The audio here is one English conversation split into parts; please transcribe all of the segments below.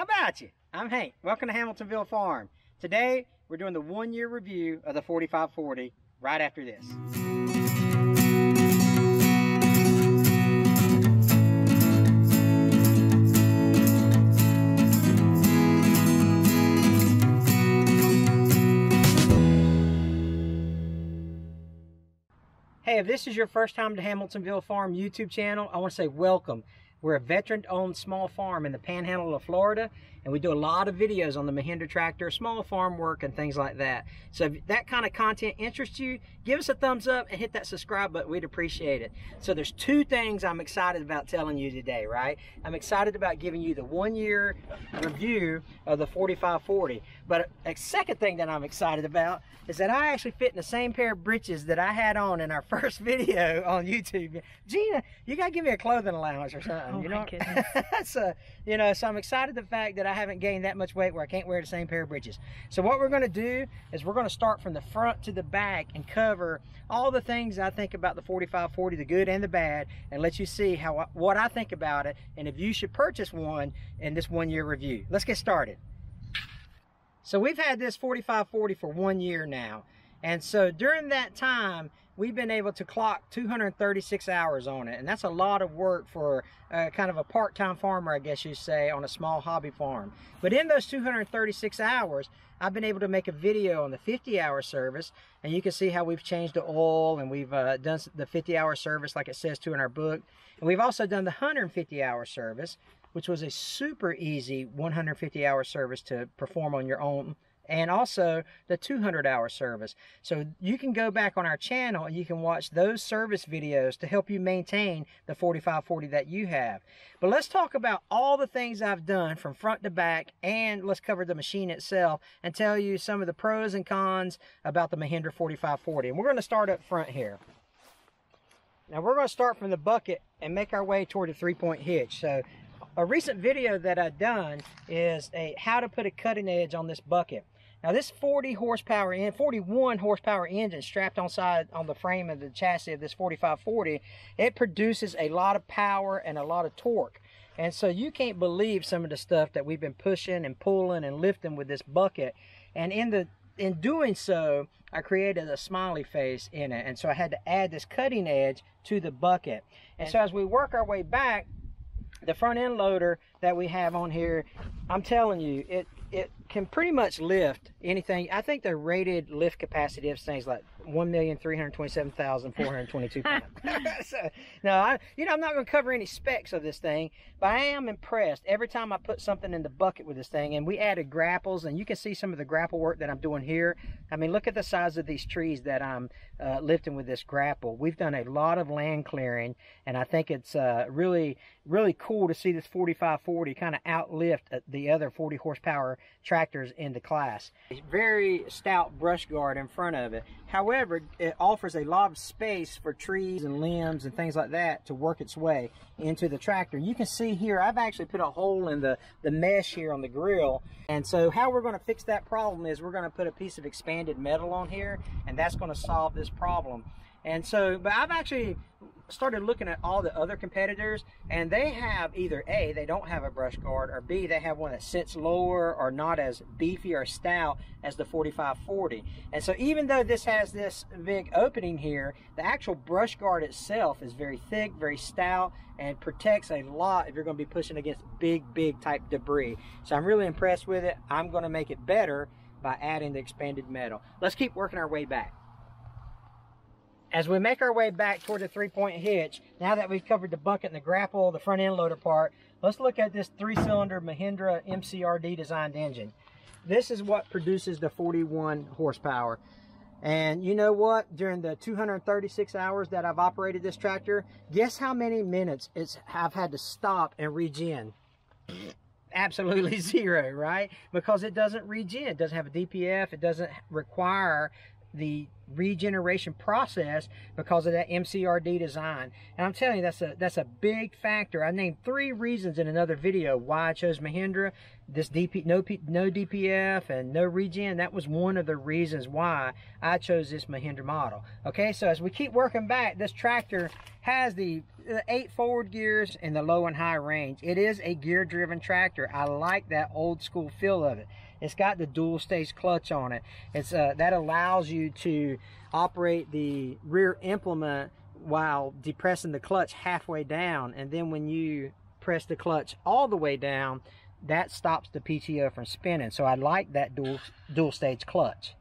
How about you? I'm Hank. Welcome to Hamiltonville Farm. Today, we're doing the 1-year review of the 4540 right after this. Hey, if this is your first time to Hamiltonville Farm YouTube channel, I want to say welcome. We're a veteran-owned small farm in the panhandle of Florida, and we do a lot of videos on the Mahindra tractor, small farm work, and things like that. So if that kind of content interests you, give us a thumbs up and hit that subscribe button. We'd appreciate it. So there's two things I'm excited about telling you today, right? I'm excited about giving you the 1-year review of the 4540. But a second thing that I'm excited about is that I actually fit in the same pair of breeches that I had on in our first video on YouTube. Gina, you gotta give me a clothing allowance or something. Oh, you know? my goodness. So, you know, so I'm excited the fact that I haven't gained that much weight where I can't wear the same pair of breeches. So what we're going to do is we're going to start from the front to the back and cover all the things I think about the 4540, the good and the bad, and let you see what I think about it and if you should purchase one in this 1-year review. Let's get started. So we've had this 4540 for 1 year now. And so during that time, we've been able to clock 236 hours on it. And that's a lot of work for kind of a part-time farmer, I guess you'd say, on a small hobby farm. But in those 236 hours, I've been able to make a video on the 50-hour service. And you can see how we've changed the oil, and we've done the 50-hour service like it says to in our book. And we've also done the 150-hour service, which was a super easy 150-hour service to perform on your own, and also the 200-hour service. So you can go back on our channel and you can watch those service videos to help you maintain the 4540 that you have. But let's talk about all the things I've done from front to back, and let's cover the machine itself and tell you some of the pros and cons about the Mahindra 4540. And we're going to start up front here. Now we're going to start from the bucket and make our way toward the 3-point hitch. So a recent video that I've done is how to put a cutting edge on this bucket. Now this 41 horsepower engine strapped on the frame of the chassis of this 4540, it produces a lot of power and a lot of torque. And so you can't believe some of the stuff that we've been pushing and pulling and lifting with this bucket. And in doing so, I created a smiley face in it. And so I had to add this cutting edge to the bucket. And so as we work our way back, the front end loader that we have on here, I'm telling you, it can pretty much lift anything. I think the rated lift capacity of things like 1,327,422 pounds. So, no, I'm not going to cover any specs of this thing, but I am impressed every time I put something in the bucket with this thing. And we added grapples, and you can see some of the grapple work that I'm doing here. I mean, look at the size of these trees that I'm lifting with this grapple. We've done a lot of land clearing, and I think it's really, really cool to see this 4540 kind of outlift the other 40 horsepower tractors in the class. A very stout brush guard in front of it. However, it offers a lot of space for trees and limbs and things like that to work its way into the tractor. You can see here, I've actually put a hole in the mesh here on the grill. And so how we're going to fix that problem is we're going to put a piece of expanded metal on here, and that's going to solve this problem. And so, but I've actually started looking at all the other competitors, and they have either A, they don't have a brush guard, or B, they have one that sits lower or not as beefy or stout as the 4540. And so even though this has this big opening here, the actual brush guard itself is very thick, very stout, and protects a lot if you're going to be pushing against big type debris. So I'm really impressed with it. I'm going to make it better by adding the expanded metal. Let's keep working our way back. As we make our way back toward the 3-point hitch, now that we've covered the bucket and the grapple, the front end loader part, let's look at this 3-cylinder Mahindra MCRD designed engine. This is what produces the 41 horsepower. And you know what? During the 236 hours that I've operated this tractor, guess how many minutes I've had to stop and regen? Absolutely zero, right? Because it doesn't regen. It doesn't have a DPF. It doesn't require the regeneration process because of that MCRD design. And I'm telling you, that's a big factor. I named 3 reasons in another video why I chose Mahindra. This no DPF and no regen, that was one of the reasons why I chose this Mahindra model. Okay, so as we keep working back, this tractor has the 8 forward gears in the low and high range. It is a gear driven tractor. I like that old school feel of it. It's got the dual stage clutch on it. It's that allows you to operate the rear implement while depressing the clutch halfway down, and then when you press the clutch all the way down, that stops the PTO from spinning. So I like that dual stage clutch.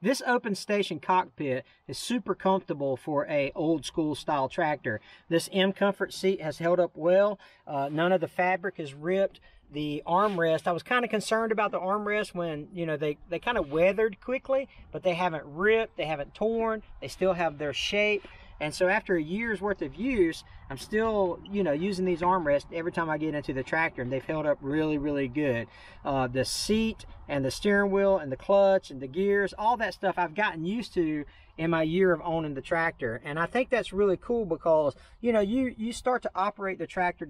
This open station cockpit is super comfortable for a old school style tractor. This M Comfort seat has held up well. None of the fabric is ripped. The armrest, I was kind of concerned about the armrest when, you know, they kind of weathered quickly, but they haven't ripped, they haven't torn, they still have their shape. And so after a year's worth of use, I'm still, you know, using these armrests every time I get into the tractor, and they've held up really, really good. The seat and the steering wheel and the clutch and the gears, all that stuff I've gotten used to in my year of owning the tractor. And I think that's really cool because, you know, you start to operate the tractor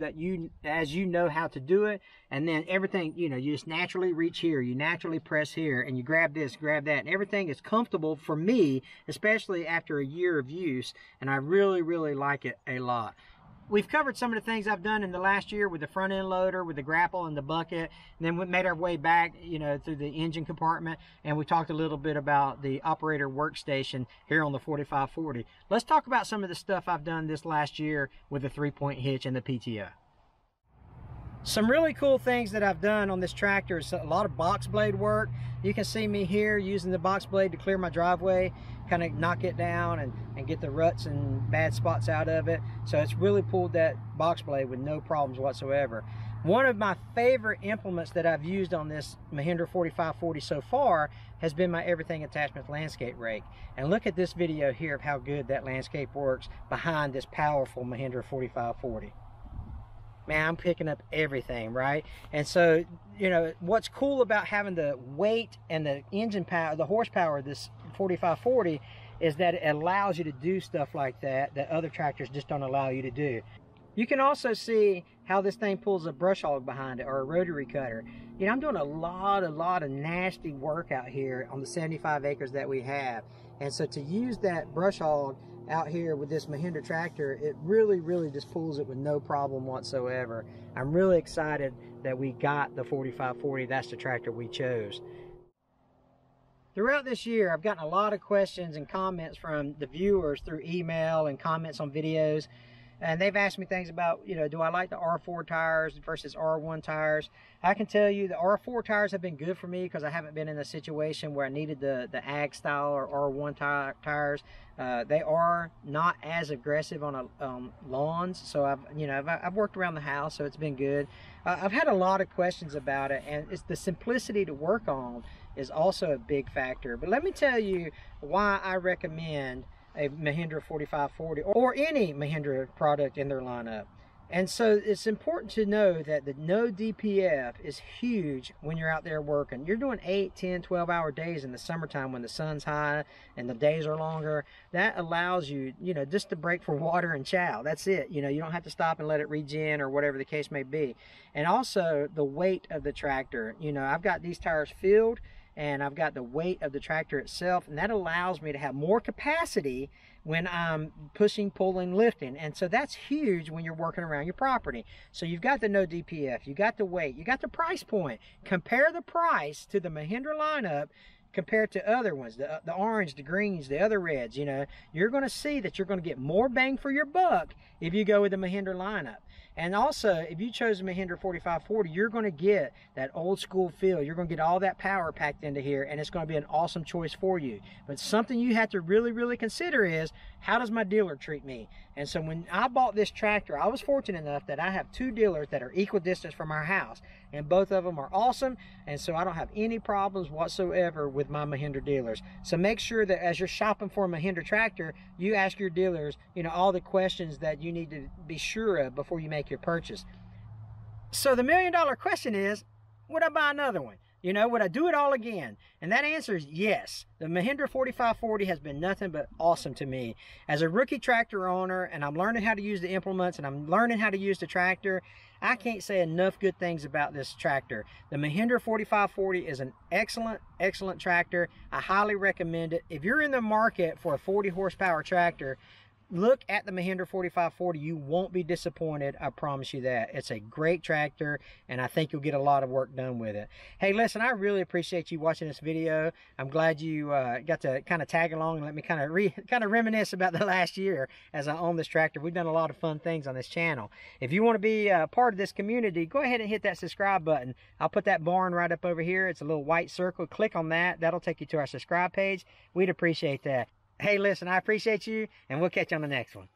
as you know how to do it, and then everything, you know, you just naturally reach here, you naturally press here, and you grab this, grab that, and everything is comfortable for me, especially after a year of use, and I really, really like it a lot. We've covered some of the things I've done in the last year with the front end loader, with the grapple and the bucket, and then we made our way back, you know, through the engine compartment, and we talked a little bit about the operator workstation here on the 4540. Let's talk about some of the stuff I've done this last year with the 3-point hitch and the PTO. Some really cool things that I've done on this tractor is a lot of box blade work. You can see me here using the box blade to clear my driveway, kind of knock it down and get the ruts and bad spots out of it. So it's really pulled that box blade with no problems whatsoever. One of my favorite implements that I've used on this Mahindra 4540 so far has been my Everything Attachments landscape rake. And look at this video here of how good that landscape works behind this powerful Mahindra 4540. Man, I'm picking up everything, right? And so, you know, what's cool about having the weight and the engine power, the horsepower of this 4540 is that it allows you to do stuff like that other tractors just don't allow you to do. You can also see how this thing pulls a brush hog behind it, or a rotary cutter. You know, I'm doing a lot of nasty work out here on the 75 acres that we have. And so to use that brush hog out here with this Mahindra tractor, it really just pulls it with no problem whatsoever. I'm really excited that we got the 4540. That's the tractor we chose. Throughout this year, I've gotten a lot of questions and comments from the viewers through email and comments on videos. And they've asked me things about, you know, do I like the R4 tires versus R1 tires? I can tell you the R4 tires have been good for me because I haven't been in a situation where I needed the ag style or R1 tires. They are not as aggressive on lawns, so I've worked around the house, so it's been good. I've had a lot of questions about it, and it's the simplicity to work on is also a big factor. But let me tell you why I recommend a Mahindra 4540 or any Mahindra product in their lineup. And so it's important to know that the no DPF is huge when you're out there working. You're doing 8, 10, 12-hour days in the summertime when the sun's high and the days are longer. That allows you, you know, just to break for water and chow. That's it. You know, you don't have to stop and let it regen or whatever the case may be. And also the weight of the tractor. You know, I've got these tires filled, and I've got the weight of the tractor itself, and that allows me to have more capacity when I'm pushing, pulling, lifting. And so that's huge when you're working around your property. So you've got the no DPF, you got the weight, you got the price point. Compare the price to the Mahindra lineup compared to other ones, the orange, the greens, the other reds. You know, you're going to see that you're going to get more bang for your buck if you go with the Mahindra lineup. And also, if you chose the Mahindra 4540, you're going to get that old school feel. You're going to get all that power packed into here, and it's going to be an awesome choice for you. But something you have to really consider is, how does my dealer treat me? And so when I bought this tractor, I was fortunate enough that I have 2 dealers that are equal distance from our house, and both of them are awesome, and so I don't have any problems whatsoever with my Mahindra dealers. So make sure that as you're shopping for a Mahindra tractor, you ask your dealers, you know, all the questions that you need to be sure of before you make your purchase. So the $1 million question is, would I buy another one? You know, would I do it all again? And that answer is yes. The Mahindra 4540 has been nothing but awesome to me. As a rookie tractor owner, and I'm learning how to use the implements, and I'm learning how to use the tractor, I can't say enough good things about this tractor. The Mahindra 4540 is an excellent, excellent tractor. I highly recommend it. If you're in the market for a 40 horsepower tractor, look at the Mahindra 4540. You won't be disappointed. I promise you that. It's a great tractor, and I think you'll get a lot of work done with it. Hey, listen, I really appreciate you watching this video. I'm glad you got to kind of tag along and let me kind of reminisce about the last year as I own this tractor. We've done a lot of fun things on this channel. If you want to be part of this community, go ahead and hit that subscribe button. I'll put that barn right up over here. It's a little white circle. Click on that. That'll take you to our subscribe page. We'd appreciate that. Hey, listen, I appreciate you, and we'll catch you on the next one.